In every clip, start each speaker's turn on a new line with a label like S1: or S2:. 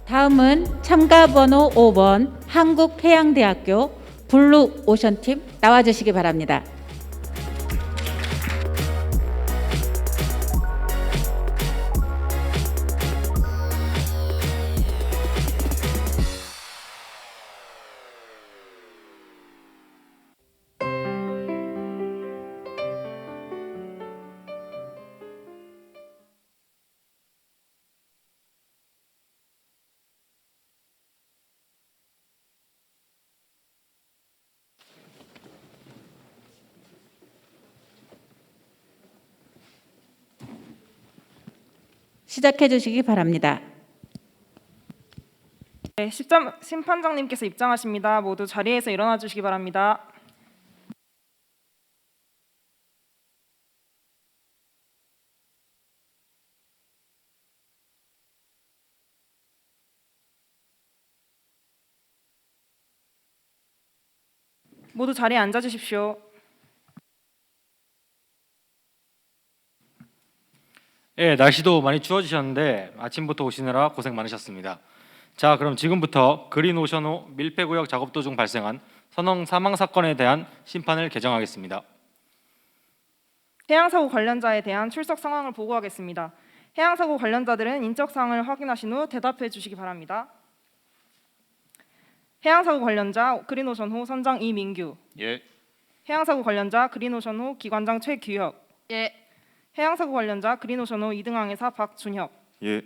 S1: 다음은 참가 번호 5번 한국해양대학교 블루 오션팀 나와주시기 바랍니다. 시작해 주시기 바랍니다.
S2: 네, 심판장님께서 입장하십니다. 모두 자리에서 일어나 주시기 바랍니다. 모두 자리에 앉아 주십시오.
S3: 예, 날씨도 많이 추워지셨는데 아침부터 오시느라 고생 많으셨습니다. 자, 그럼 지금부터 그린오션호 밀폐구역 작업 도중 발생한 선원 사망 사건에 대한 심판을 개정하겠습니다.
S2: 해양사고 관련자에 대한 출석 상황을 보고하겠습니다. 해양사고 관련자들은 인적 사항을 확인하신 후 대답해 주시기 바랍니다. 해양사고 관련자 그린오션호 선장 이민규.
S3: 예.
S2: 해양사고 관련자 그린오션호 기관장 최규혁.
S4: 예.
S2: 해양사고 관련자 그린오션호 2등 항해사 박준혁.
S3: 예.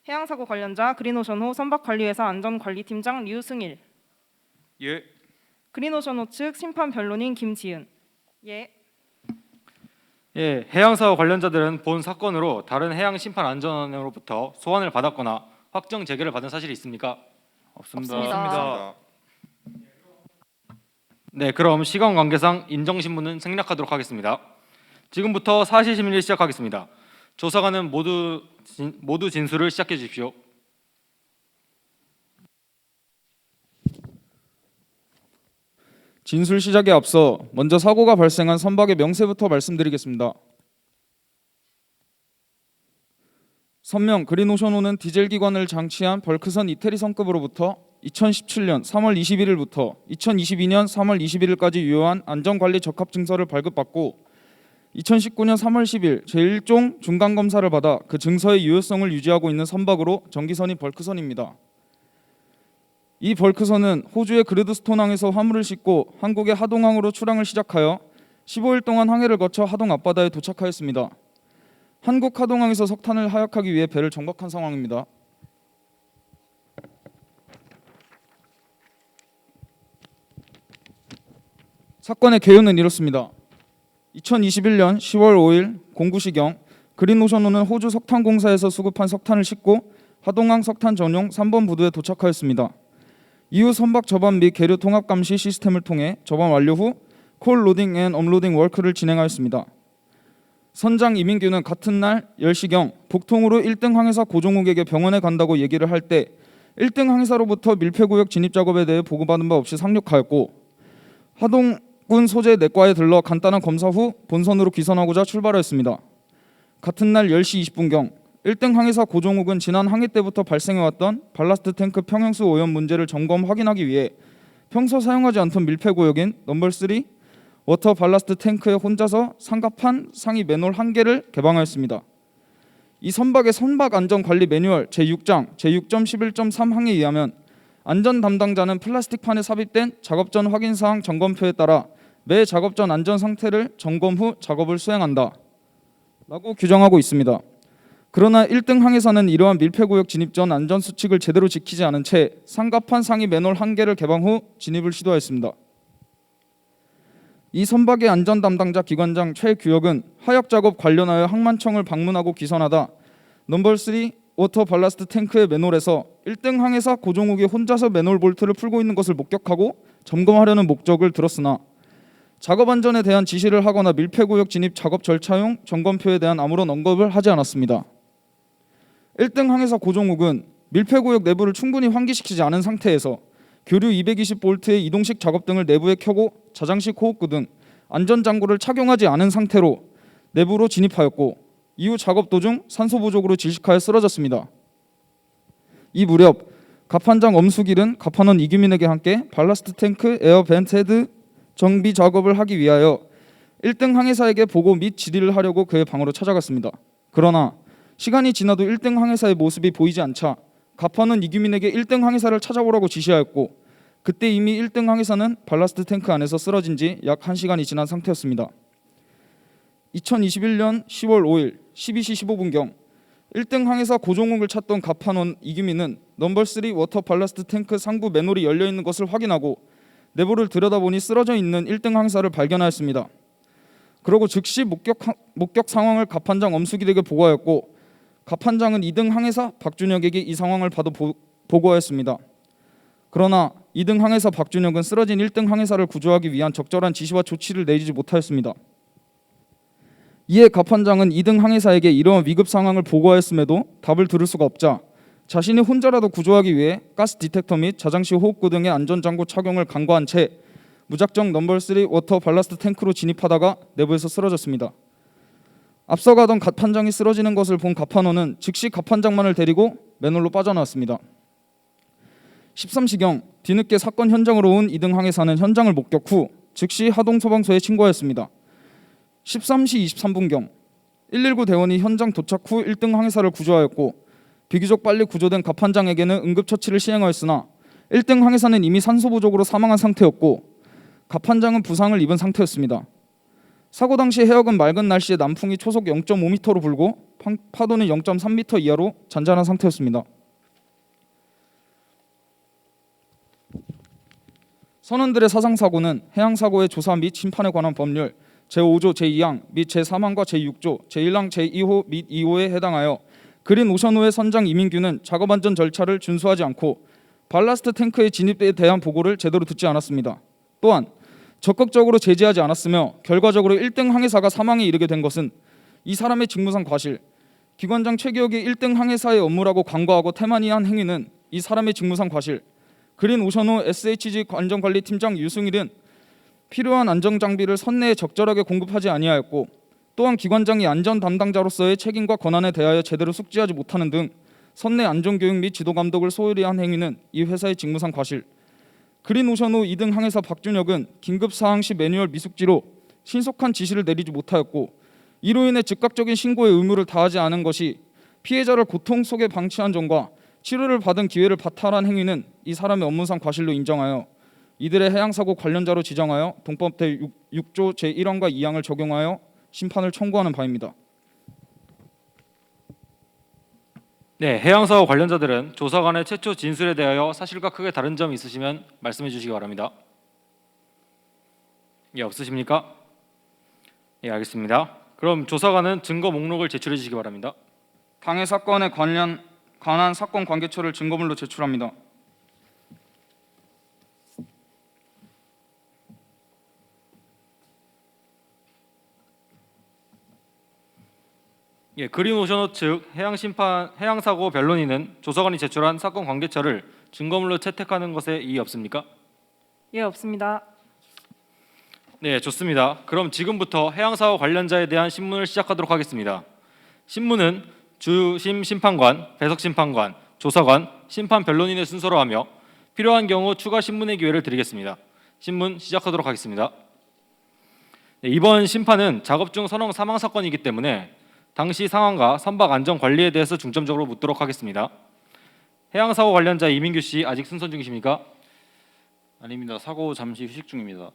S2: 해양사고 관련자 그린오션호 선박관리회사 안전관리팀장 류승일.
S3: 예.
S2: 그린오션호 측 심판 변론인 김지은. 예.
S3: 예, 해양사고 관련자들은 본 사건으로 다른 해양심판안전원으로부터 소환을 받았거나 확정 재개를 받은 사실이 있습니까?
S2: 없습니다.
S3: 네, 그럼 시간 관계상 인정신문은 생략하도록 하겠습니다. 지금부터 사실심리를 시작하겠습니다. 조사관은 모두 진술을 시작해 주십시오.
S5: 진술 시작에 앞서 먼저 사고가 발생한 선박의 명세부터 말씀드리겠습니다. 선명 그린오션호는 디젤 기관을 장치한 벌크선 이태리 성급으로부터 2017년 3월 21일부터 2022년 3월 21일까지 유효한 안전관리 적합 증서를 발급받고 2019년 3월 10일 제1종 중간검사를 받아 그 증서의 유효성을 유지하고 있는 선박으로 정기선이 벌크선입니다. 이 벌크선은 호주의 그르드스톤항에서 화물을 싣고 한국의 하동항으로 출항을 시작하여 15일 동안 항해를 거쳐 하동 앞바다에 도착하였습니다. 한국 하동항에서 석탄을 하역하기 위해 배를 정박한 상황입니다. 사건의 개요는 이렇습니다. 2021년 10월 5일 09시경 그린오션호는 호주 석탄공사에서 수급한 석탄을 싣고 하동항 석탄 전용 3번 부두에 도착하였습니다. 이후 선박 접안 및 계류 통합 감시 시스템을 통해 접안 완료 후 콜 로딩 앤 업로딩 워크를 진행하였습니다. 선장 이민규는 같은 날 10시경 복통으로 1등 항해사 고종욱에게 병원에 간다고 얘기를 할 때 1등 항해사로부터 밀폐구역 진입 작업에 대해 보고받은 바 없이 상륙하였고 하동군 소재 내과에 들러 간단한 검사 후 본선으로 귀선하고자 출발하였습니다. 같은 날 10시 20분경 1등 항해사 고종욱은 지난 항해 때부터 발생해왔던 발라스트 탱크 평형수 오염 문제를 점검 확인하기 위해 평소 사용하지 않던 밀폐구역인 넘버 3 워터 발라스트 탱크에 혼자서 상갑한 상위 맨홀 1개를 개방하였습니다. 이 선박의 선박 안전관리 매뉴얼 제6장 제6.11.3 항에 의하면 안전 담당자는 플라스틱판에 삽입된 작업 전 확인 사항 점검표에 따라 매 작업 전 안전 상태를 점검 후 작업을 수행한다 라고 규정하고 있습니다. 그러나 1등 항해사는 이러한 밀폐구역 진입 전 안전수칙을 제대로 지키지 않은 채 상갑한 상위 맨홀 1개를 개방 후 진입을 시도했습니다. 이 선박의 안전 담당자 기관장 최규혁은 하역 작업 관련하여 항만청을 방문하고 귀선하다 넘버 3 워터 발라스트 탱크의 맨홀에서 1등 항해사 고종욱이 혼자서 맨홀 볼트를 풀고 있는 것을 목격하고 점검하려는 목적을 들었으나 작업 안전에 대한 지시를 하거나 밀폐구역 진입 작업 절차용 점검표에 대한 아무런 언급을 하지 않았습니다. 1등 항해사 고종욱은 밀폐구역 내부를 충분히 환기시키지 않은 상태에서 교류 220볼트의 이동식 작업 등을 내부에 켜고 자장식 호흡구 등 안전장구를 착용하지 않은 상태로 내부로 진입하였고 이후 작업 도중 산소 부족으로 질식하여 쓰러졌습니다. 이 무렵 갑판장 엄수길은 갑판원 이규민에게 함께 발라스트 탱크 에어 벤트 헤드 정비 작업을 하기 위하여 1등 항해사에게 보고 및 질의를 하려고 그의 방으로 찾아갔습니다. 그러나 시간이 지나도 1등 항해사의 모습이 보이지 않자 갑판원 이규민에게 1등 항해사를 찾아오라고 지시하였고, 그때 이미 1등 항해사는 발라스트 탱크 안에서 쓰러진 지 약 1시간이 지난 상태였습니다. 2021년 10월 5일 12시 15분경 1등 항해사 고종욱을 찾던 갑판원 이규민은 넘버 3 워터 발라스트 탱크 상부 맨홀이 열려 있는 것을 확인하고 내부를 들여다보니 쓰러져 있는 1등 항해사를 발견하였습니다. 그러고 즉시 목격 상황을 갑판장 엄수길에게 보고하였고, 갑판장은 2등 항해사 박준혁에게 이 상황을 봐도 보고하였습니다. 그러나 2등 항해사 박준혁은 쓰러진 1등 항해사를 구조하기 위한 적절한 지시와 조치를 내리지 못하였습니다. 이에 갑판장은 2등 항해사에게 이러한 위급 상황을 보고하였음에도 답을 들을 수가 없자 자신이 혼자라도 구조하기 위해 가스 디텍터 및 자장시 호흡구 등의 안전장구 착용을 간과한 채 무작정 넘버 3 워터 발라스트 탱크로 진입하다가 내부에서 쓰러졌습니다. 앞서가던 갑판장이 쓰러지는 것을 본 갑판원은 즉시 갑판장만을 데리고 맨홀로 빠져나왔습니다. 13시경 뒤늦게 사건 현장으로 온 2등 항해사는 현장을 목격 후 즉시 하동소방서에 신고하였습니다. 13시 23분경 119 대원이 현장 도착 후 1등 항해사를 구조하였고, 비교적 빨리 구조된 갑판장에게는 응급처치를 시행하였으나 1등 항해사는 이미 산소 부족으로 사망한 상태였고 갑판장은 부상을 입은 상태였습니다. 사고 당시 해역은 맑은 날씨에 남풍이 초속 0.5m로 불고 파도는 0.3m 이하로 잔잔한 상태였습니다. 선원들의 사상사고는 해양사고의 조사 및 심판에 관한 법률 제5조 제2항 및 제3항과 제6조 제1항 제2호 및 2호에 해당하여 그린 오션호의 선장 이민규는 작업안전 절차를 준수하지 않고 발라스트 탱크의 진입에 대한 보고를 제대로 듣지 않았습니다. 또한 적극적으로 제지하지 않았으며 결과적으로 1등 항해사가 사망에 이르게 된 것은 이 사람의 직무상 과실, 기관장 최기혁이 1등 항해사의 업무라고 간과하고 태만히한 행위는 이 사람의 직무상 과실, 그린 오션호 SHG 안전관리팀장 유승일은 필요한 안전장비를 선내에 적절하게 공급하지 아니하였고, 또한 기관장이 안전 담당자로서의 책임과 권한에 대하여 제대로 숙지하지 못하는 등 선내 안전교육 및 지도감독을 소홀히 한 행위는 이 회사의 직무상 과실, 그린 오션호 2등 항해사 박준혁은 긴급사항 시 매뉴얼 미숙지로 신속한 지시를 내리지 못하였고, 이로 인해 즉각적인 신고의 의무를 다하지 않은 것이 피해자를 고통 속에 방치한 점과 치료를 받은 기회를 바탈한 행위는 이 사람의 업무상 과실로 인정하여 이들의 해양사고 관련자로 지정하여 동법 제6조 제1항과 2항을 적용하여 심판을 청구하는 바입니다.
S3: 네, 해양사고 관련자들은 조사관의 최초 진술에 대하여 사실과 크게 다른 점이 있으시면 말씀해 주시기 바랍니다. 예, 없으십니까? 예, 알겠습니다. 그럼 조사관은 증거 목록을 제출해 주시기 바랍니다.
S5: 당해 사건에 관한 사건 관계처를 증거물로 제출합니다.
S3: 예, 그린 오션호 측 해양사고 변론인은 조사관이 제출한 사건 관계처를 증거물로 채택하는 것에 이의 없습니까?
S2: 예, 없습니다.
S3: 네, 좋습니다. 그럼 지금부터 해양사고 관련자에 대한 신문을 시작하도록 하겠습니다. 신문은 주심 심판관, 배석 심판관, 조사관, 심판 변론인의 순서로 하며 필요한 경우 추가 신문의 기회를 드리겠습니다. 신문 시작하도록 하겠습니다. 네, 이번 심판은 작업 중 선원 사망 사건이기 때문에 당시 상황과 선박 안전 관리에 대해서 중점적으로 묻도록 하겠습니다. 해양사고 관련자 이민규 씨 아직 승선 중이십니까?
S4: 아닙니다. 사고 잠시 휴식 중입니다.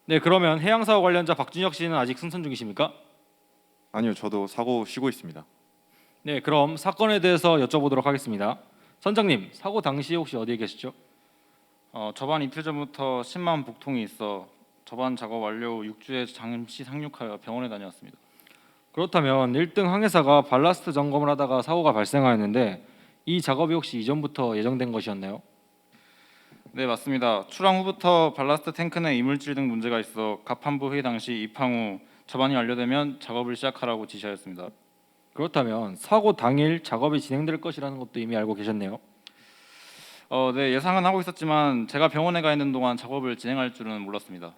S3: 네, 그러면 해양사고 관련자 박준혁 씨는 아직 승선 중이십니까?
S6: 아니요, 저도 사고 쉬고 있습니다.
S3: 네, 그럼 사건에 대해서 여쭤보도록 하겠습니다. 선장님, 사고 당시 혹시 어디에 계셨죠?
S4: 저번 이틀 전부터 심한 복통이 있어 저반 작업 완료 후 6주에 잠시 상륙하여 병원에 다녀왔습니다.
S3: 그렇다면 1등 항해사가 발라스트 점검을 하다가 사고가 발생하였는데 이 작업이 혹시 이전부터 예정된 것이었나요?
S4: 네, 맞습니다. 출항 후부터 발라스트 탱크 내 이물질 등 문제가 있어 갑판부 회의 당시 입항 후 저반이 완료되면 작업을 시작하라고 지시하였습니다.
S3: 그렇다면 사고 당일 작업이 진행될 것이라는 것도 이미 알고 계셨네요.
S4: 네, 예상은 하고 있었지만 제가 병원에 가 있는 동안 작업을 진행할 줄은 몰랐습니다.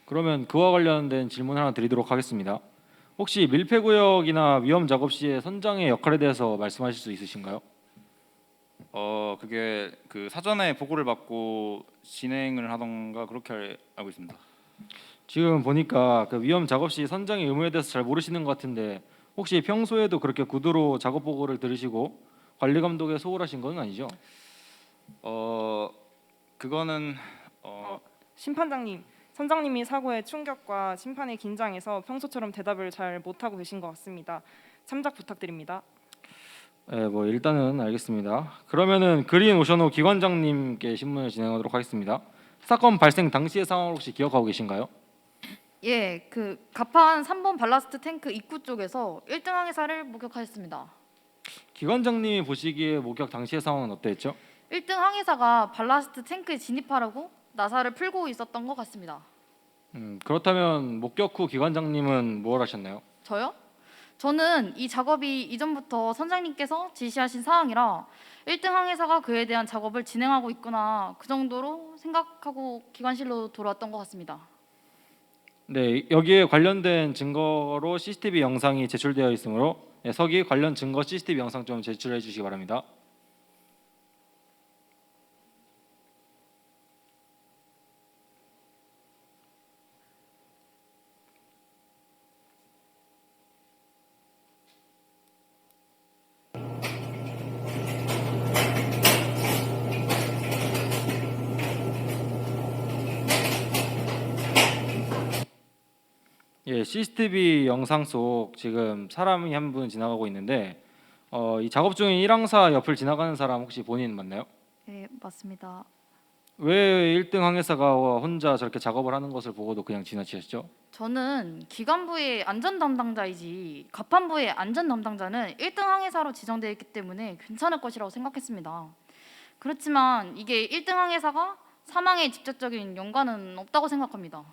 S3: 그러면 그와 관련된 질문 하나 드리도록 하겠습니다. 혹시 밀폐구역이나 위험 작업 시에 선장의 역할에 대해서 말씀하실 수 있으신가요?
S4: 그게 그 사전에 보고를 받고 진행을 하던가 그렇게 알고 있습니다.
S3: 지금 보니까 그 위험 작업 시 선장의 의무에 대해서 잘 모르시는 것 같은데 혹시 평소에도 그렇게 구두로 작업 보고를 들으시고 관리 감독에 소홀하신 건 아니죠?
S4: 그거는
S2: 심판장님, 선장님이 사고의 충격과 심판의 긴장에서 평소처럼 대답을 잘 못하고 계신 것 같습니다. 참작 부탁드립니다.
S3: 네, 뭐 일단은 알겠습니다. 그러면은 그린 오션호 기관장님께 신문을 진행하도록 하겠습니다. 사건 발생 당시의 상황을 혹시 기억하고 계신가요?
S7: 예, 그 가판 3번 발라스트 탱크 입구 쪽에서 1등 항해사를 목격하였습니다.
S3: 기관장님이 보시기에 목격 당시의 상황은 어땠죠?
S7: 1등 항해사가 발라스트 탱크에 진입하려고 나사를 풀고 있었던 것 같습니다.
S3: 그렇다면 목격 후 기관장님은 뭘 하셨나요?
S7: 저요? 저는 이 작업이 이전부터 선장님께서 지시하신 사항이라 1등 항해사가 그에 대한 작업을 진행하고 있구나 그 정도로 생각하고 기관실로 돌아왔던 것 같습니다.
S3: 네, 여기에 관련된 증거로 CCTV 영상이 제출되어 있으므로 서기 관련 증거 CCTV 영상 좀 제출해 주시기 바랍니다. 예, CCTV 영상 속 지금 사람이 한 분 지나가고 있는데 이 작업 중인 1항사 옆을 지나가는 사람 혹시 본인 맞나요?
S7: 네, 맞습니다.
S3: 왜 1등 항해사가 혼자 저렇게 작업을 하는 것을 보고도 그냥 지나치셨죠?
S7: 저는 기관부의 안전 담당자이지 가판부의 안전 담당자는 1등 항해사로 지정되어 있기 때문에 괜찮을 것이라고 생각했습니다. 그렇지만 이게 1등 항해사가 사망에 직접적인 연관은 없다고 생각합니다.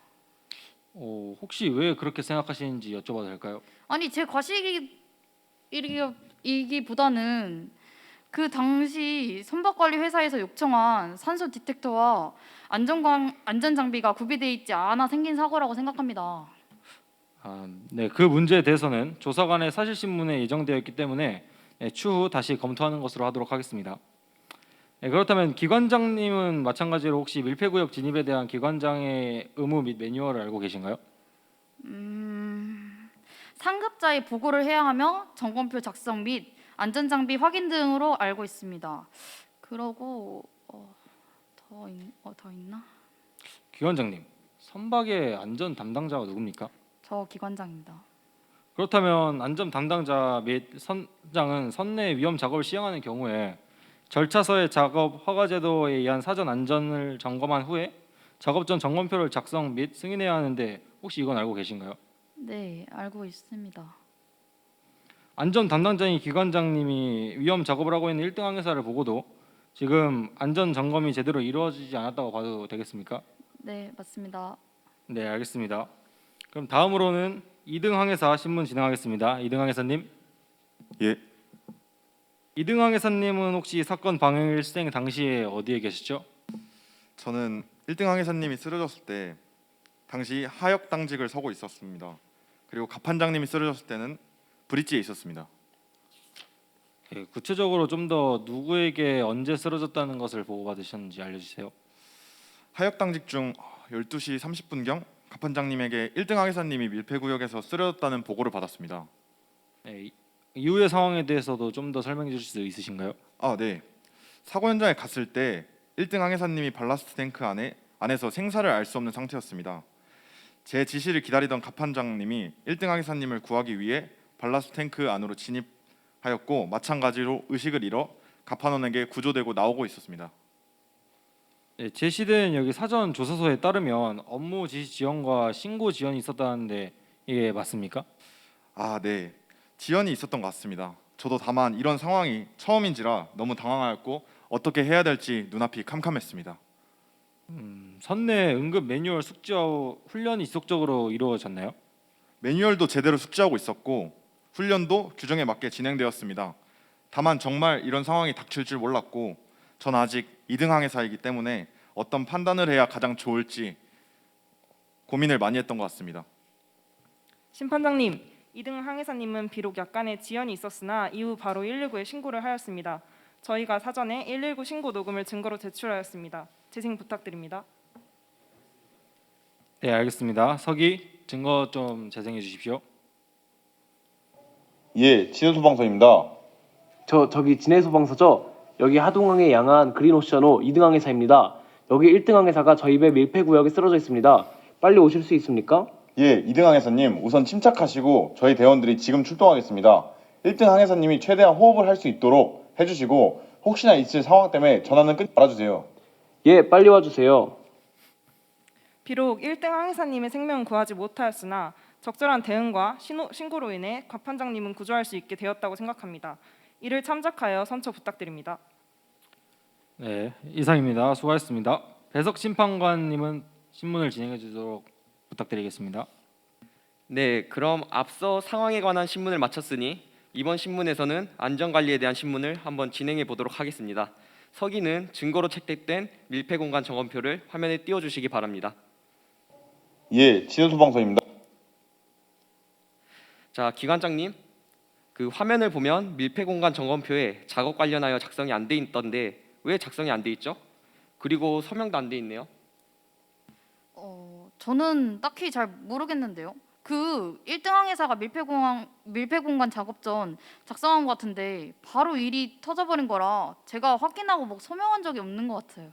S3: 혹시 왜 그렇게 생각하시는지 여쭤봐도 될까요?
S7: 아니 제 과실이기보다는 그 당시 선박관리 회사에서 요청한 산소 디텍터와 안전 장비가 구비되어 있지 않아 생긴 사고라고 생각합니다.
S3: 네, 그 문제에 대해서는 조사관의 사실 신문에 예정되어 있기 때문에 추후 다시 검토하는 것으로 하도록 하겠습니다. 그렇다면 기관장님은 마찬가지로 혹시 밀폐구역 진입에 대한 기관장의 의무 및 매뉴얼을 알고 계신가요?
S7: 상급자의 보고를 해야 하며 점검표 작성 및 안전장비 확인 등으로 알고 있습니다. 그러고 더 있나?
S3: 기관장님, 선박의 안전 담당자가 누굽니까?
S7: 저 기관장입니다.
S3: 그렇다면 안전 담당자 및 선장은 선내 위험 작업을 시행하는 경우에 절차서의 작업 허가 제도에 의한 사전 안전을 점검한 후에 작업 전 점검표를 작성 및 승인해야 하는데 혹시 이건 알고 계신가요?
S7: 네, 알고 있습니다.
S3: 안전 담당자인 기관장님이 위험 작업을 하고 있는 1등 항해사를 보고도 지금 안전 점검이 제대로 이루어지지 않았다고 봐도 되겠습니까?
S7: 네, 맞습니다.
S3: 네, 알겠습니다. 그럼 다음으로는 2등 항해사 신문 진행하겠습니다. 2등 항해사님.
S6: 예,
S3: 2등 항해사님은 혹시 사건 방일생 당시에 어디에 계셨죠?
S6: 저는 1등 항해사님이 쓰러졌을 때 당시 하역 당직을 서고 있었습니다. 그리고 갑판장님이 쓰러졌을 때는 브릿지에 있었습니다.
S3: 예, 구체적으로 좀 더 누구에게 언제 쓰러졌다는 것을 보고받으셨는지 알려주세요.
S6: 하역 당직 중 12시 30분경 갑판장님에게 1등 항해사님이 밀폐구역에서 쓰러졌다는 보고를 받았습니다.
S3: 예, 이후의 상황에 대해서도 좀 더 설명해 주실 수 있으신가요?
S6: 네. 사고 현장에 갔을 때 1등 항해사님이 발라스트 탱크 안에서 생사를 알 수 없는 상태였습니다. 제 지시를 기다리던 갑판장님이 1등 항해사님을 구하기 위해 발라스트 탱크 안으로 진입하였고 마찬가지로 의식을 잃어 갑판원에게 구조되고 나오고 있었습니다.
S3: 예, 제시된 여기 사전 조사서에 따르면 업무 지시 지연과 신고 지연이 있었다는데 이게 맞습니까?
S6: 네. 지연이 있었던 것 같습니다. 저도 다만 이런 상황이 처음인지라 너무 당황하였고 어떻게 해야 될지 눈앞이 캄캄했습니다.
S3: 선내 응급 매뉴얼 숙지와 훈련이 지속적으로 이루어졌나요?
S6: 매뉴얼도 제대로 숙지하고 있었고 훈련도 규정에 맞게 진행되었습니다. 다만 정말 이런 상황이 닥칠 줄 몰랐고 전 아직 2등 항해사이기 때문에 어떤 판단을 해야 가장 좋을지 고민을 많이 했던 것 같습니다.
S2: 심판장님, 2등 항해사님은 비록 약간의 지연이 있었으나 이후 바로 119에 신고를 하였습니다. 저희가 사전에 119 신고 녹음을 증거로 제출하였습니다. 재생 부탁드립니다.
S3: 네, 알겠습니다. 서기 증거 좀 재생해 주십시오.
S8: 예, 진해소방서입니다.
S9: 저기 진해소방서죠? 여기 하동항에 양한 그린오션호 2등 항해사입니다. 여기 1등 항해사가 저희 배 밀폐구역에 쓰러져 있습니다. 빨리 오실 수 있습니까?
S8: 예, 2등 항해사님 우선 침착하시고 저희 대원들이 지금 출동하겠습니다. 1등 항해사님이 최대한 호흡을 할 수 있도록 해주시고 혹시나 있을 상황 때문에 전화는 끊지 말아주세요.
S9: 예, 빨리 와주세요.
S2: 비록 1등 항해사님의 생명은 구하지 못하였으나 적절한 대응과 신고로 인해 과판장님은 구조할 수 있게 되었다고 생각합니다. 이를 참작하여 선처 부탁드립니다.
S3: 네, 이상입니다. 수고하셨습니다. 배석 심판관님은 신문을 진행해 주도록 부탁드리겠습니다.
S10: 네, 그럼 앞서 상황에 관한 신문을 마쳤으니 이번 신문에서는 안전관리에 대한 신문을 한번 진행해 보도록 하겠습니다. 서기는 증거로 채택된 밀폐공간 점검표를 화면에 띄워주시기 바랍니다.
S8: 예, 진해소방서입니다.
S10: 자, 기관장님, 그 화면을 보면 밀폐공간 점검표에 작업 관련하여 작성이 안 돼 있던데 왜 작성이 안 돼 있죠? 그리고 서명도 안 돼 있네요.
S7: 저는 딱히 잘 모르겠는데요. 그 1등 항해사가 밀폐공간 작업 전 작성한 것 같은데 바로 일이 터져버린 거라 제가 확인하고 뭐 서명한 적이 없는 것 같아요.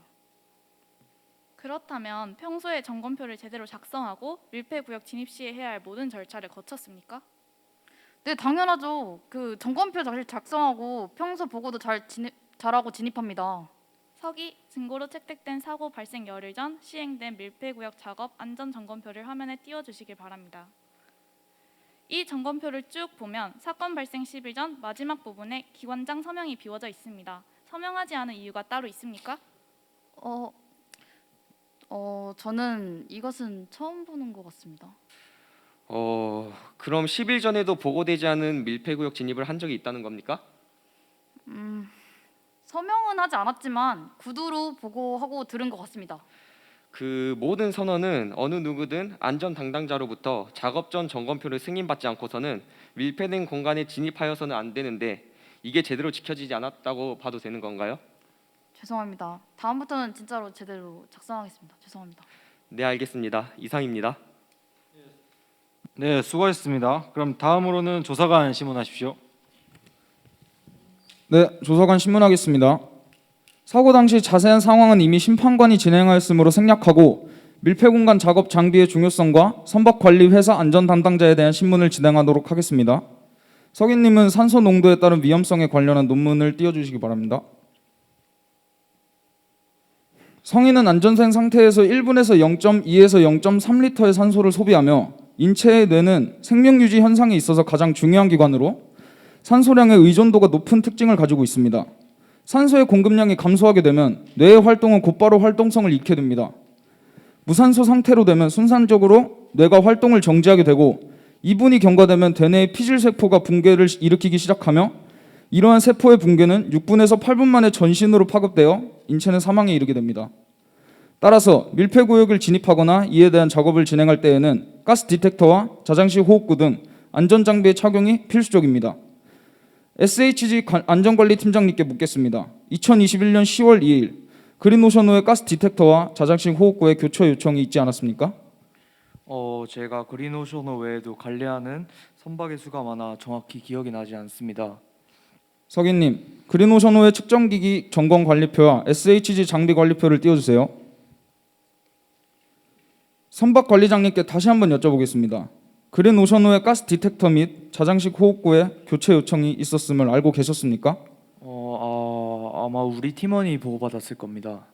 S11: 그렇다면 평소에 점검표를 제대로 작성하고 밀폐구역 진입 시에 해야 할 모든 절차를 거쳤습니까?
S7: 네, 당연하죠. 그 점검표 잘 작성하고 평소 보고도 잘하고 진입합니다.
S11: 서기, 증거로 채택된 사고 발생 열흘 전 시행된 밀폐구역 작업 안전 점검표를 화면에 띄워주시기 바랍니다. 이 점검표를 쭉 보면 사건 발생 10일 전 마지막 부분에 기관장 서명이 비워져 있습니다. 서명하지 않은 이유가 따로 있습니까?
S7: 저는 이것은 처음 보는 것 같습니다.
S10: 그럼 10일 전에도 보고되지 않은 밀폐구역 진입을 한 적이 있다는 겁니까?
S7: 서명은 하지 않았지만 구두로 보고하고 들은 것 같습니다.
S10: 그 모든 선원은 어느 누구든 안전 담당자로부터 작업 전 점검표를 승인받지 않고서는 밀폐된 공간에 진입하여서는 안 되는데 이게 제대로 지켜지지 않았다고 봐도 되는 건가요?
S7: 죄송합니다. 다음부터는 진짜로 제대로 작성하겠습니다. 죄송합니다.
S10: 네, 알겠습니다. 이상입니다.
S3: 네, 수고하셨습니다. 그럼 다음으로는 조사관 신문하십시오.
S5: 네, 조사관 신문하겠습니다. 사고 당시 자세한 상황은 이미 심판관이 진행하였으므로 생략하고 밀폐공간 작업 장비의 중요성과 선박관리 회사 안전 담당자에 대한 신문을 진행하도록 하겠습니다. 서기님은 산소 농도에 따른 위험성에 관련한 논문을 띄워주시기 바랍니다. 성인은 안전생 상태에서 1분에서 0.2에서 0.3리터의 산소를 소비하며 인체의 뇌는 생명유지 현상에 있어서 가장 중요한 기관으로 산소량의 의존도가 높은 특징을 가지고 있습니다. 산소의 공급량이 감소하게 되면 뇌의 활동은 곧바로 활동성을 잃게 됩니다. 무산소 상태로 되면 순간적으로 뇌가 활동을 정지하게 되고 2분이 경과되면 대뇌의 피질세포가 붕괴를 일으키기 시작하며 이러한 세포의 붕괴는 6분에서 8분 만에 전신으로 파급되어 인체는 사망에 이르게 됩니다. 따라서 밀폐구역을 진입하거나 이에 대한 작업을 진행할 때에는 가스 디텍터와 자장식 호흡구 등 안전장비의 착용이 필수적입니다. SHG 안전관리팀장님께 묻겠습니다. 2021년 10월 2일 그린오션호의 가스 디텍터와 자장식 호흡구의 교체 요청이 있지 않았습니까?
S12: 제가 그린오션호 외에도 관리하는 선박의 수가 많아 정확히 기억이 나지 않습니다.
S5: 서기님, 그린오션호의 측정기기 점검관리표와 SHG 장비관리표를 띄워주세요. 선박관리장님께 다시 한번 여쭤보겠습니다. 그린오션호의 가스 디텍터 및 자장식 호흡구에 교체 요청이 있었음을 알고 계셨습니까?
S12: 아마 우리 팀원이 보고받았을 겁니다.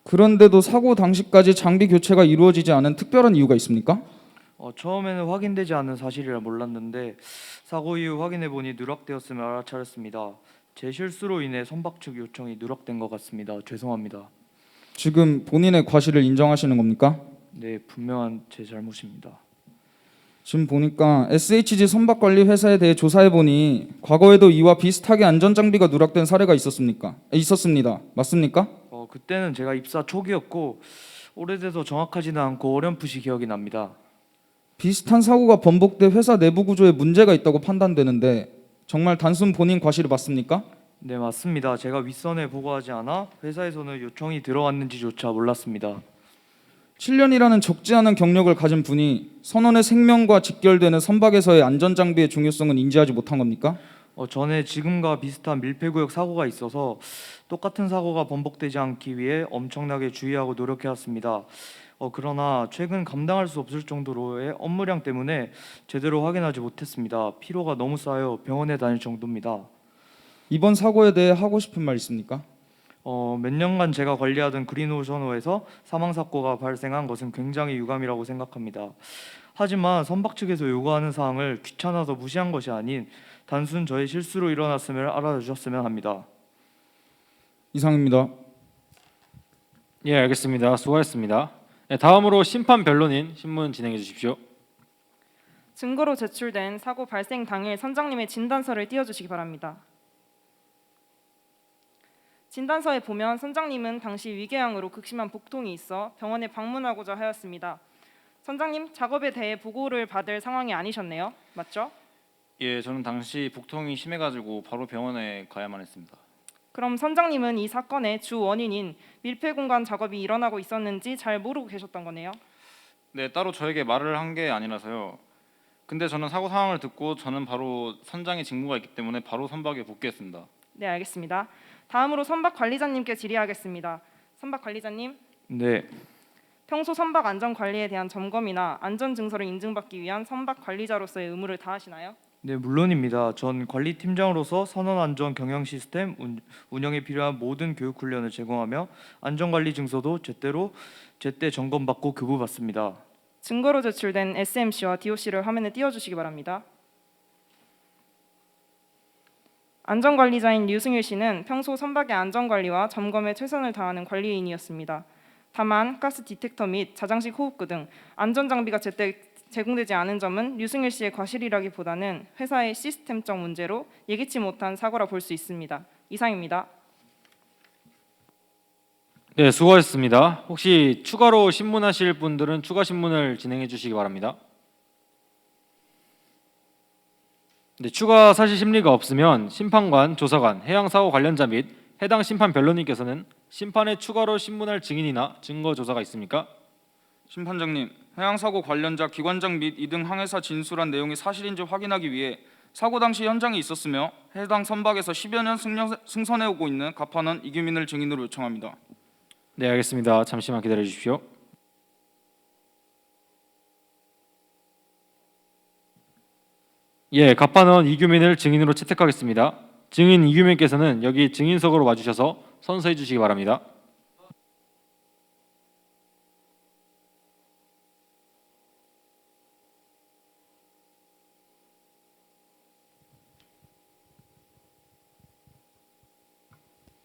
S5: 그런데도 사고 당시까지 장비 교체가 이루어지지 않은 특별한 이유가 있습니까?
S12: 처음에는 확인되지 않은 사실이라 몰랐는데 사고 이후 확인해보니 누락되었음을 알아차렸습니다. 제 실수로 인해 선박 측 요청이 누락된 것 같습니다. 죄송합니다.
S5: 지금 본인의 과실을 인정하시는 겁니까?
S12: 네, 분명한 제 잘못입니다.
S5: 지금 보니까 SHG 선박관리 회사에 대해 조사해보니 과거에도 이와 비슷하게 안전장비가 누락된 사례가 있었습니다. 맞습니까?
S12: 그때는 제가 입사 초기였고 오래돼서 정확하지는 않고 어렴풋이 기억이 납니다.
S5: 비슷한 사고가 번복돼 회사 내부 구조에 문제가 있다고 판단되는데 정말 단순 본인 과실이 맞습니까?
S12: 네, 맞습니다. 제가 윗선에 보고하지 않아 회사에서는 요청이 들어왔는지조차 몰랐습니다.
S5: 7년이라는 적지 않은 경력을 가진 분이 선원의 생명과 직결되는 선박에서의 안전장비의 중요성은 인지하지 못한 겁니까?
S12: 전에 지금과 비슷한 밀폐구역 사고가 있어서 똑같은 사고가 번복되지 않기 위해 엄청나게 주의하고 노력해왔습니다. 그러나 최근 감당할 수 없을 정도로의 업무량 때문에 제대로 확인하지 못했습니다. 피로가 너무 쌓여 병원에 다닐 정도입니다.
S5: 이번 사고에 대해 하고 싶은 말 있습니까?
S12: 몇 년간 제가 관리하던 그린오션호에서 사망 사고가 발생한 것은 굉장히 유감이라고 생각합니다. 하지만 선박 측에서 요구하는 사항을 귀찮아서 무시한 것이 아닌 단순 저의 실수로 일어났음을 알아주셨으면 합니다.
S5: 이상입니다.
S3: 예, 알겠습니다. 수고하셨습니다. 네, 다음으로 심판 변론인 신문 진행해 주십시오.
S2: 증거로 제출된 사고 발생 당일 선장님의 진단서를 띄워주시기 바랍니다. 진단서에 보면 선장님은 당시 위궤양으로 극심한 복통이 있어 병원에 방문하고자 하였습니다. 선장님, 작업에 대해 보고를 받을 상황이 아니셨네요. 맞죠?
S4: 예, 저는 당시 복통이 심해가지고 바로 병원에 가야만 했습니다.
S2: 그럼 선장님은 이 사건의 주 원인인 밀폐 공간 작업이 일어나고 있었는지 잘 모르고 계셨던 거네요.
S4: 네, 따로 저에게 말을 한 게 아니라서요. 근데 저는 사고 상황을 듣고 저는 바로 선장의 직무가 있기 때문에 바로 선박에 복귀했습니다.
S2: 네, 알겠습니다. 다음으로 선박 관리자님께 질의하겠습니다. 선박 관리자님,
S12: 네,
S2: 평소 선박 안전 관리에 대한 점검이나 안전 증서를 인증받기 위한 선박 관리자로서의 의무를 다하시나요?
S12: 네, 물론입니다. 전 관리팀장으로서 선원 안전 경영 시스템 운영에 필요한 모든 교육 훈련을 제공하며 안전관리 증서도 제때 점검받고 교부받습니다.
S2: 증거로 제출된 SMC와 DOC를 화면에 띄워주시기 바랍니다. 안전관리자인 류승일 씨는 평소 선박의 안전관리와 점검에 최선을 다하는 관리인이었습니다. 다만 가스 디텍터 및 자장식 호흡구 등 안전장비가 제때 제공되지 않은 점은 류승일 씨의 과실이라기보다는 회사의 시스템적 문제로 예기치 못한 사고라 볼 수 있습니다. 이상입니다.
S3: 네, 수고하셨습니다. 혹시 추가로 신문하실 분들은 추가 신문을 진행해 주시기 바랍니다. 네, 추가 사실 심리가 없으면 심판관, 조사관, 해양사고 관련자 및 해당 심판 변론인께서는 심판에 추가로 신문할 증인이나 증거 조사가 있습니까?
S5: 심판장님, 해양사고 관련자 기관장 및 2등 항해사 진술한 내용이 사실인지 확인하기 위해 사고 당시 현장에 있었으며 해당 선박에서 10여 년 승선해오고 있는 갑판원 이규민을 증인으로 요청합니다.
S3: 네, 알겠습니다. 잠시만 기다려 주십시오. 예, 갑판원 이규민을 증인으로 채택하겠습니다. 증인 이규민께서는 여기 증인석으로 와주셔서 선서해 주시기 바랍니다.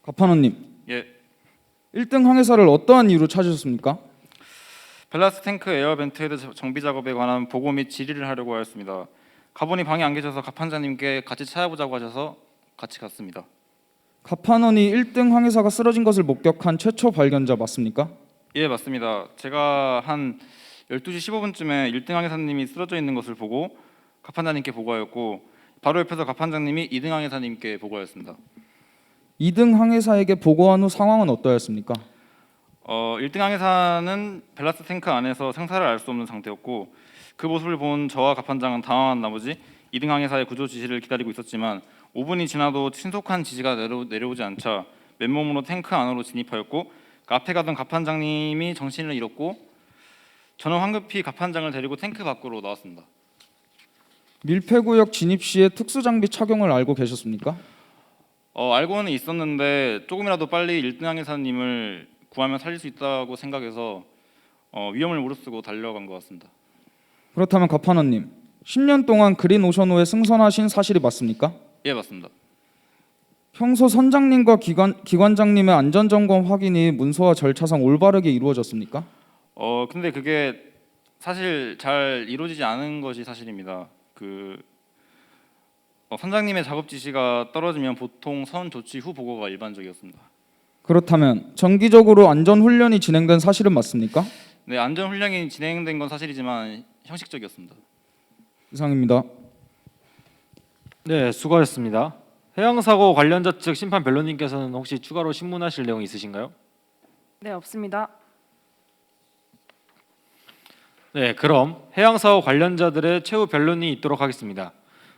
S5: 갑판원님,
S4: 예,
S5: 1등 항해사를 어떠한 이유로 찾으셨습니까?
S4: 밸라스트 탱크 에어 벤트 헤드 정비 작업에 관한 보고 및 질의를 하려고 하였습니다. 가분이 방에 안 계셔서 갑판장님께 같이 찾아보자고 하셔서 같이 갔습니다.
S5: 갑판원이 1등 항해사가 쓰러진 것을 목격한 최초 발견자 맞습니까?
S4: 예, 맞습니다. 제가 한 12시 15분쯤에 1등 항해사님이 쓰러져 있는 것을 보고 갑판장님께 보고하였고 바로 옆에서 갑판장님이 2등 항해사님께 보고하였습니다.
S5: 2등 항해사에게 보고한 후 상황은 어떠했습니까?
S4: 1등 항해사는 밸라스트 탱크 안에서 생사를 알 수 없는 상태였고 그 모습을 본 저와 갑판장은 당황한 나머지 2등 항해사의 구조 지시를 기다리고 있었지만 5분이 지나도 신속한 지시가 내려오지 않자 맨몸으로 탱크 안으로 진입하였고 그 앞에 가던 갑판장님이 정신을 잃었고 저는 황급히 갑판장을 데리고 탱크 밖으로 나왔습니다.
S5: 밀폐구역 진입 시에 특수장비 착용을 알고 계셨습니까?
S4: 알고는 있었는데 조금이라도 빨리 1등 항해사님을 구하면 살릴 수 있다고 생각해서 위험을 무릅쓰고 달려간 것 같습니다.
S5: 그렇다면 갑판원님, 10년 동안 그린 오션호에 승선하신 사실이 맞습니까?
S4: 예, 맞습니다.
S5: 평소 선장님과 기관장님의 안전점검 확인이 문서와 절차상 올바르게 이루어졌습니까?
S4: 근데 그게 사실 잘 이루어지지 않은 것이 사실입니다. 선장님의 작업 지시가 떨어지면 보통 선 조치 후 보고가 일반적이었습니다.
S5: 그렇다면 정기적으로 안전훈련이 진행된 사실은 맞습니까?
S4: 네, 안전 훈련이 진행된 건 사실이지만 형식적이었습니다.
S5: 이상입니다.
S3: 네, 수고하셨습니다. 해양사고 관련자 측 심판 변론님께서는 혹시 추가로 신문하실 내용이 있으신가요?
S2: 네, 없습니다.
S3: 네, 그럼 해양사고 관련자들의 최후 변론이 있도록 하겠습니다.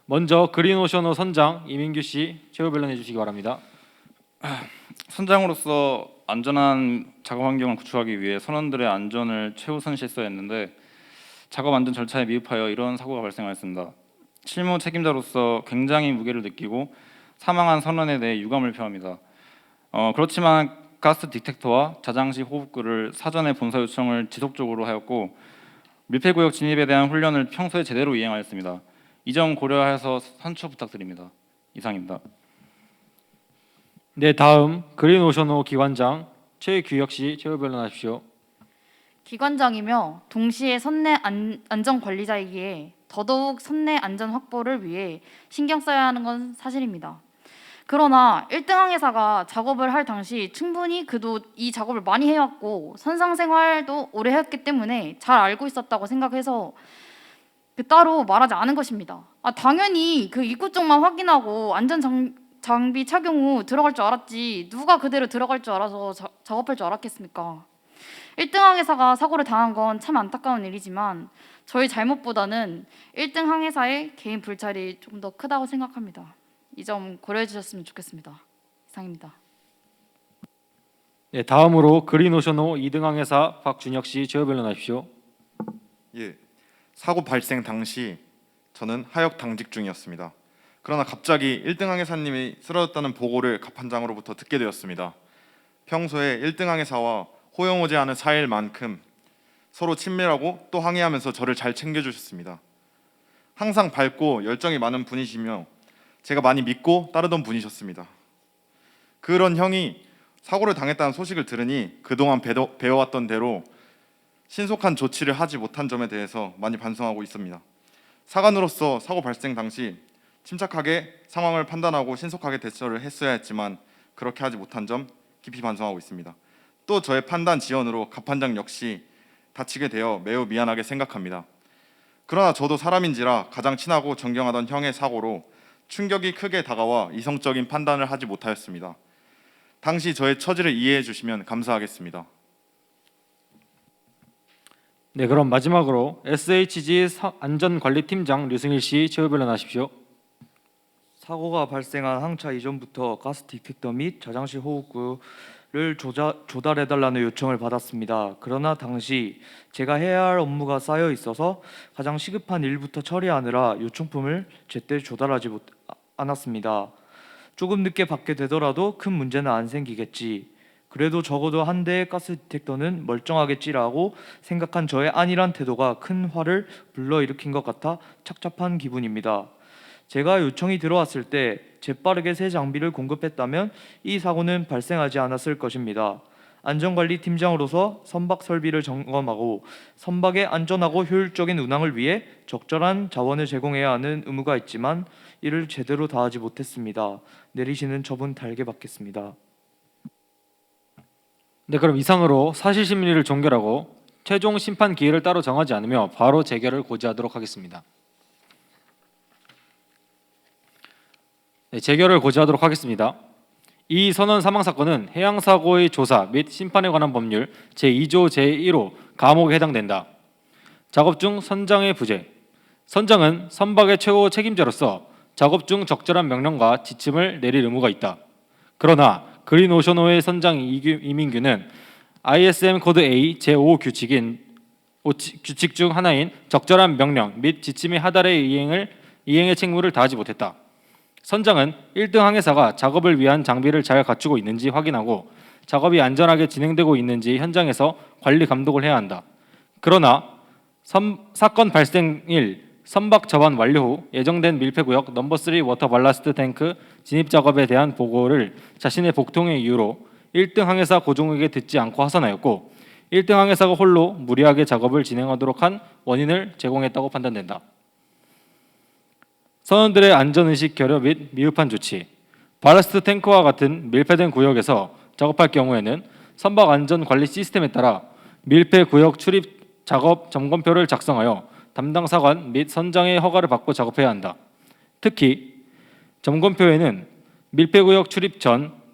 S3: 먼저 그린오션호 선장 이민규 씨 최후 변론해 주시기 바랍니다.
S4: 선장으로서 안전한 작업 환경을 구축하기 위해 선원들의 안전을 최우선시했어야 했는데 작업 안전 절차에 미흡하여 이런 사고가 발생하였습니다. 실무 책임자로서 굉장히 무게를 느끼고 사망한 선원에 대해 유감을 표합니다. 그렇지만 가스 디텍터와 자장시 호흡구를 사전에 본사 요청을 지속적으로 하였고 밀폐구역 진입에 대한 훈련을 평소에 제대로 이행하였습니다. 이 점 고려하여서 선처 부탁드립니다. 이상입니다.
S3: 네, 다음 그린오션호 기관장 최규혁 씨 최후 변론하십시오.
S7: 기관장이며 동시에 선내 안전 관리자이기에 더더욱 선내 안전 확보를 위해 신경 써야 하는 건 사실입니다. 그러나 1등 항해사가 작업을 할 당시 충분히 그도 이 작업을 많이 해왔고 선상 생활도 오래 했기 때문에 잘 알고 있었다고 생각해서 따로 말하지 않은 것입니다. 당연히 그 입구 쪽만 확인하고 안전 장비 착용 후 들어갈 줄 알았지 누가 그대로 들어갈 줄 알아서 작업할 줄 알았겠습니까? 1등 항해사가 사고를 당한 건 참 안타까운 일이지만 저희 잘못보다는 1등 항해사의 개인 불찰이 좀 더 크다고 생각합니다. 이 점 고려해 주셨으면 좋겠습니다. 이상입니다.
S3: 네, 다음으로 그린오션호 2등 항해사 박준혁 씨 최후 변론하십시오.
S6: 예, 사고 발생 당시 저는 하역 당직 중이었습니다. 그러나 갑자기 1등 항해사님이 쓰러졌다는 보고를 갑판장으로부터 듣게 되었습니다. 평소에 1등 항해사와 호영호재하는 사이일 만큼 서로 친밀하고 또 항해하면서 저를 잘 챙겨주셨습니다. 항상 밝고 열정이 많은 분이시며 제가 많이 믿고 따르던 분이셨습니다. 그런 형이 사고를 당했다는 소식을 들으니 그동안 배워왔던 대로 신속한 조치를 하지 못한 점에 대해서 많이 반성하고 있습니다. 사관으로서 사고 발생 당시 침착하게 상황을 판단하고 신속하게 대처를 했어야 했지만 그렇게 하지 못한 점 깊이 반성하고 있습니다. 또 저의 판단 지연으로 갑판장 역시 다치게 되어 매우 미안하게 생각합니다. 그러나 저도 사람인지라 가장 친하고 존경하던 형의 사고로 충격이 크게 다가와 이성적인 판단을 하지 못하였습니다. 당시 저의 처지를 이해해 주시면 감사하겠습니다.
S3: 네, 그럼 마지막으로 SHG 안전관리팀장 류승일 씨 최후 변론하십시오.
S12: 사고가 발생한 항차 이전부터 가스 디텍터 및 자장시 호흡구를 조달해달라는 요청을 받았습니다. 그러나 당시 제가 해야 할 업무가 쌓여 있어서 가장 시급한 일부터 처리하느라 요청품을 제때 조달하지 않았습니다. 조금 늦게 받게 되더라도 큰 문제는 안 생기겠지. 그래도 적어도 한 대의 가스 디텍터는 멀쩡하겠지라고 생각한 저의 안일한 태도가 큰 화를 불러일으킨 것 같아 착잡한 기분입니다. 제가 요청이 들어왔을 때 재빠르게 새 장비를 공급했다면 이 사고는 발생하지 않았을 것입니다. 안전관리팀장으로서 선박 설비를 점검하고 선박의 안전하고 효율적인 운항을 위해 적절한 자원을 제공해야 하는 의무가 있지만 이를 제대로 다하지 못했습니다. 내리시는 처분 달게 받겠습니다.
S3: 네, 그럼 이상으로 사실심리를 종결하고 최종 심판 기회를 따로 정하지 않으며 바로 재결을 고지하도록 하겠습니다. 네, 재결을 고지하도록 하겠습니다. 이 선원 사망 사건은 해양사고의 조사 및 심판에 관한 법률 제2조 제1호 가목에 해당된다. 작업 중 선장의 부재. 선장은 선박의 최고 책임자로서 작업 중 적절한 명령과 지침을 내릴 의무가 있다. 그러나 그린오션호의 선장 이민규는 ISM 코드 A 제5 규칙 중 하나인 적절한 명령 및 지침의 하달의 이행의 책무를 다하지 못했다. 선장은 1등 항해사가 작업을 위한 장비를 잘 갖추고 있는지 확인하고 작업이 안전하게 진행되고 있는지 현장에서 관리 감독을 해야 한다. 그러나 사건 발생일 선박 접안 완료 후 예정된 밀폐구역 넘버 3 워터 발라스트 탱크 진입 작업에 대한 보고를 자신의 복통의 이유로 1등 항해사 고종에게 듣지 않고 하선하였고 1등 항해사가 홀로 무리하게 작업을 진행하도록 한 원인을 제공했다고 판단된다. 선원들의 안전의식 결여 및 미흡한 조치. 발라스트 탱크와 같은 밀폐된 구역에서 작업할 경우에는 선박 안전 관리 시스템에 따라 밀폐 구역 출입 작업 점검표를 작성하여 담당 사관 및 선장의 허가를 받고 작업해야 한다. 특히 점검표에는 밀폐구역 출입 전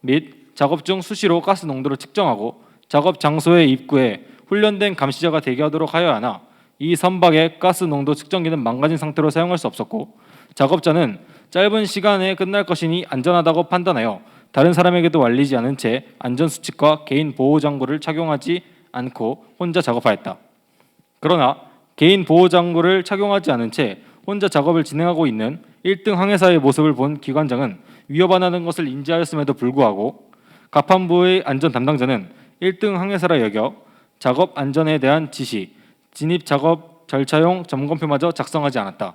S3: 및 작업 중 수시로 가스 농도를 측정하고 작업 장소의 입구에 훈련된 감시자가 대기하도록 하여야 하나 이 선박의 가스 농도 측정기는 망가진 상태로 사용할 수 없었고 작업자는 짧은 시간에 끝날 것이니 안전하다고 판단하여 다른 사람에게도 알리지 않은 채 안전수칙과 개인 보호장구를 착용하지 않고 혼자 작업하였다. 그러나 개인 보호장구를 착용하지 않은 채 혼자 작업을 진행하고 있는 1등 항해사의 모습을 본 기관장은 위협한다는 것을 인지하였음에도 불구하고 가판부의 안전 담당자는 1등 항해사라 여겨 작업 안전에 대한 지시, 진입 작업 절차용 점검표마저 작성하지 않았다.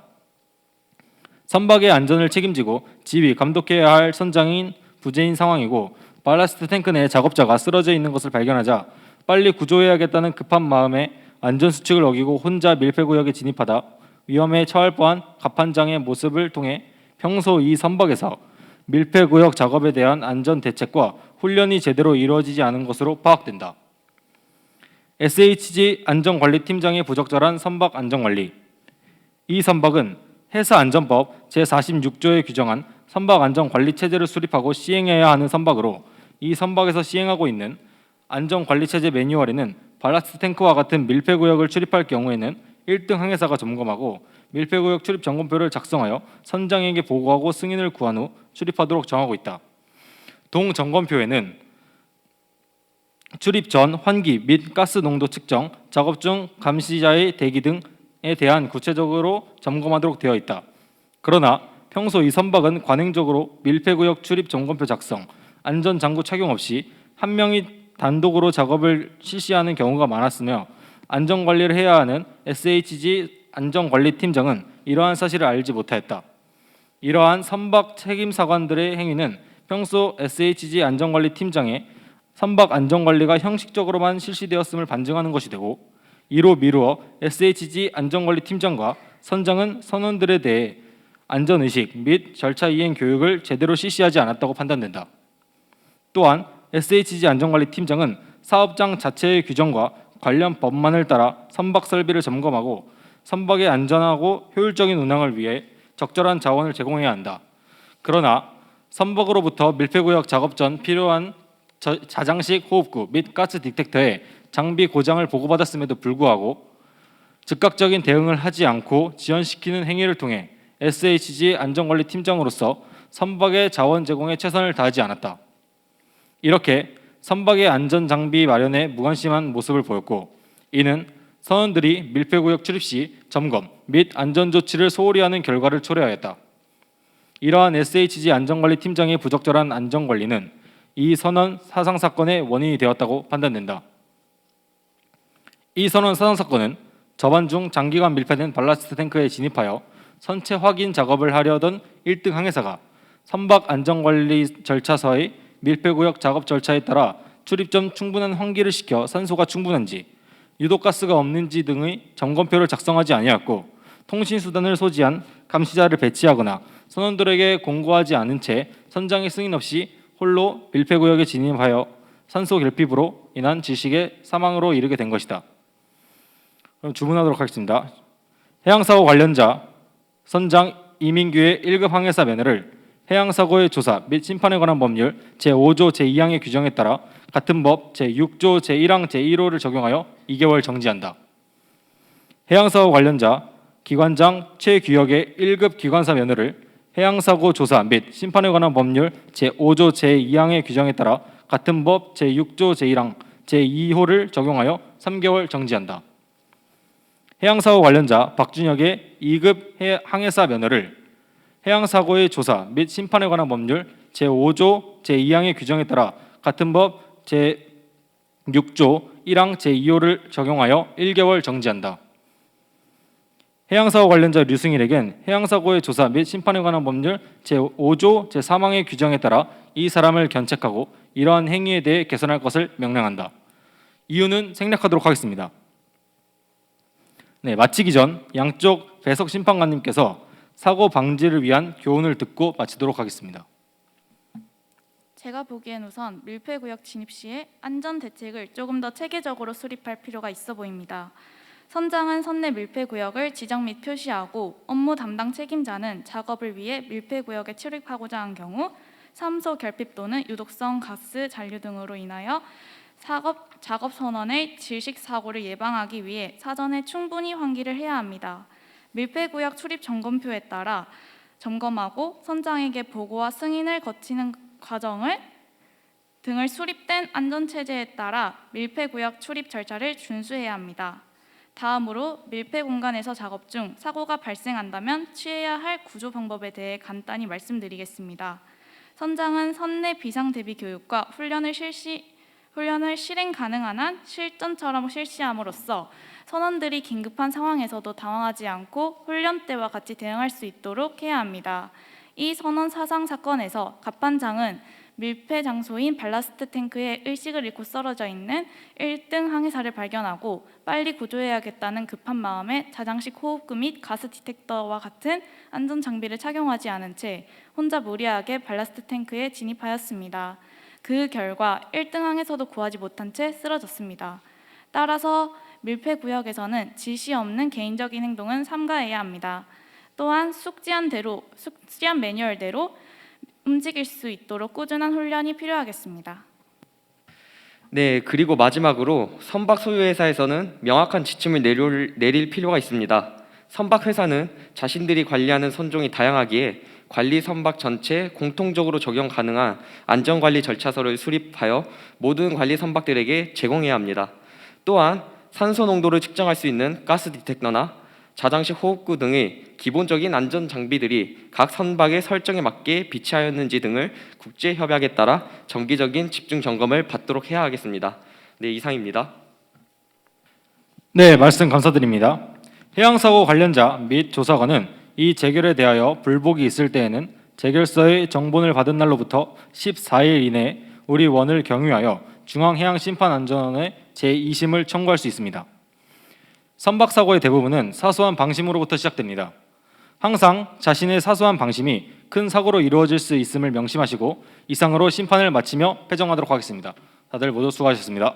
S3: 선박의 안전을 책임지고 지휘, 감독해야 할 선장인 부재인 상황이고 발라스트 탱크 내 작업자가 쓰러져 있는 것을 발견하자 빨리 구조해야겠다는 급한 마음에 안전수칙을 어기고 혼자 밀폐구역에 진입하다 위험에 처할 뻔한 갑판장의 모습을 통해 평소 이 선박에서 밀폐구역 작업에 대한 안전 대책과 훈련이 제대로 이루어지지 않은 것으로 파악된다. SHG 안전관리팀장의 부적절한 선박 안전관리. 이 선박은 해사안전법 제46조에 규정한 선박 안전관리 체제를 수립하고 시행해야 하는 선박으로 이 선박에서 시행하고 있는 안전관리 체제 매뉴얼에는 발라스트 탱크와 같은 밀폐구역을 출입할 경우에는 1등 항해사가 점검하고 밀폐구역 출입 점검표를 작성하여 선장에게 보고하고 승인을 구한 후 출입하도록 정하고 있다. 동 점검표에는 출입 전 환기 및 가스 농도 측정, 작업 중 감시자의 대기 등에 대한 구체적으로 점검하도록 되어 있다. 그러나 평소 이 선박은 관행적으로 밀폐구역 출입 점검표 작성, 안전장구 착용 없이 한 명이 단독으로 작업을 실시하는 경우가 많았으며 안전관리를 해야 하는 SHG 안전관리팀장은 이러한 사실을 알지 못하였다. 이러한 선박 책임사관들의 행위는 평소 SHG 안전관리팀장의 선박 안전관리가 형식적으로만 실시되었음을 반증하는 것이 되고 이로 미루어 SHG 안전관리팀장과 선장은 선원들에 대해 안전의식 및 절차 이행 교육을 제대로 실시하지 않았다고 판단된다. 또한 SHG 안전관리팀장은 사업장 자체의 규정과 관련 법만을 따라 선박 설비를 점검하고 선박의 안전하고 효율적인 운항을 위해 적절한 자원을 제공해야 한다. 그러나 선박으로부터 밀폐구역 작업 전 필요한 자장식 호흡구 및 가스 디텍터의 장비 고장을 보고받았음에도 불구하고 즉각적인 대응을 하지 않고 지연시키는 행위를 통해 SHG 안전관리팀장으로서 선박의 자원 제공에 최선을 다하지 않았다. 이렇게 선박의 안전장비 마련에 무관심한 모습을 보였고 이는 선원들이 밀폐구역 출입 시 점검 및 안전조치를 소홀히 하는 결과를 초래하였다. 이러한 SHG 안전관리팀장의 부적절한 안전관리는 이 선원 사상사건의 원인이 되었다고 판단된다. 이 선원 사상사건은 저반 중 장기간 밀폐된 발라스트 탱크에 진입하여 선체 확인 작업을 하려던 1등 항해사가 선박 안전관리 절차서의 밀폐구역 작업 절차에 따라 출입 전 충분한 환기를 시켜 산소가 충분한지 유독가스가 없는지 등의 점검표를 작성하지 아니하였고 통신수단을 소지한 감시자를 배치하거나 선원들에게 공고하지 않은 채 선장의 승인 없이 홀로 밀폐구역에 진입하여 산소 결핍으로 인한 질식의 사망으로 이르게 된 것이다. 그럼 주문하도록 하겠습니다. 해양사고 관련자 선장 이민규의 1급 항해사 면허를 해양사고의 조사 및 심판에 관한 법률 제5조 제2항의 규정에 따라 같은 법 제6조 제1항 제1호를 적용하여 2개월 정지한다. 해양사고 관련자 기관장 최규혁의 1급 기관사 면허를 해양사고 조사 및 심판에 관한 법률 제5조 제2항의 규정에 따라 같은 법 제6조 제1항 제2호를 적용하여 3개월 정지한다. 해양사고 관련자 박준혁의 2급 항해사 면허를 해양사고의 조사 및 심판에 관한 법률 제5조 제2항의 규정에 따라 같은 법 제6조 1항 제2호를 적용하여 1개월 정지한다. 해양사고 관련자 류승일에겐 해양사고의 조사 및 심판에 관한 법률 제5조 제3항의 규정에 따라 이 사람을 견책하고 이러한 행위에 대해 개선할 것을 명령한다. 이유는 생략하도록 하겠습니다. 네, 마치기 전 양쪽 배석 심판관님께서 사고 방지를 위한 교훈을 듣고 마치도록 하겠습니다.
S11: 제가 보기엔 우선 밀폐구역 진입 시에 안전 대책을 조금 더 체계적으로 수립할 필요가 있어 보입니다. 선장은 선내 밀폐구역을 지정 및 표시하고 업무 담당 책임자는 작업을 위해 밀폐구역에 출입하고자 한 경우 삼소 결핍 또는 유독성 가스 잔류 등으로 인하여 작업 선원의 질식 사고를 예방하기 위해 사전에 충분히 환기를 해야 합니다. 밀폐구역 출입 점검표에 따라 점검하고 선장에게 보고와 승인을 거치는 과정을 등을 수립된 안전체제에 따라 밀폐구역 출입 절차를 준수해야 합니다. 다음으로 밀폐 공간에서 작업 중 사고가 발생한다면 취해야 할 구조 방법에 대해 간단히 말씀드리겠습니다. 선장은 선내 비상 대비 교육과 훈련을 실행 가능한 한 실전처럼 실시함으로써 선원들이 긴급한 상황에서도 당황하지 않고 훈련 때와 같이 대응할 수 있도록 해야 합니다. 이 선원 사상 사건에서 갑판장은 밀폐 장소인 발라스트 탱크에 의식을 잃고 쓰러져 있는 1등 항해사를 발견하고 빨리 구조해야겠다는 급한 마음에 자장식 호흡구 및 가스 디텍터와 같은 안전 장비를 착용하지 않은 채 혼자 무리하게 발라스트 탱크에 진입하였습니다. 그 결과 1등 항해사도 구하지 못한 채 쓰러졌습니다. 따라서 밀폐 구역에서는 지시 없는 개인적인 행동은 삼가해야 합니다. 또한 숙지한 매뉴얼대로 움직일 수 있도록 꾸준한 훈련이 필요하겠습니다.
S10: 네, 그리고 마지막으로 선박 소유회사에서는 명확한 지침을 내릴 필요가 있습니다. 선박 회사는 자신들이 관리하는 선종이 다양하기에 관리 선박 전체에 공통적으로 적용 가능한 안전관리 절차서를 수립하여 모든 관리 선박들에게 제공해야 합니다. 또한 산소 농도를 측정할 수 있는 가스 디텍터나 자장식 호흡구 등의 기본적인 안전 장비들이 각 선박의 설정에 맞게 비치하였는지 등을 국제 협약에 따라 정기적인 집중 점검을 받도록 해야 하겠습니다. 네, 이상입니다.
S3: 네, 말씀 감사드립니다. 해양사고 관련자 및 조사관은 이 재결에 대하여 불복이 있을 때에는 재결서의 정본을 받은 날로부터 14일 이내에 우리 원을 경유하여 중앙해양심판안전원에 제2심을 청구할 수 있습니다. 선박사고의 대부분은 사소한 방심으로부터 시작됩니다. 항상 자신의 사소한 방심이 큰 사고로 이루어질 수 있음을 명심하시고 이상으로 심판을 마치며 패정하도록 하겠습니다. 다들 모두 수고하셨습니다.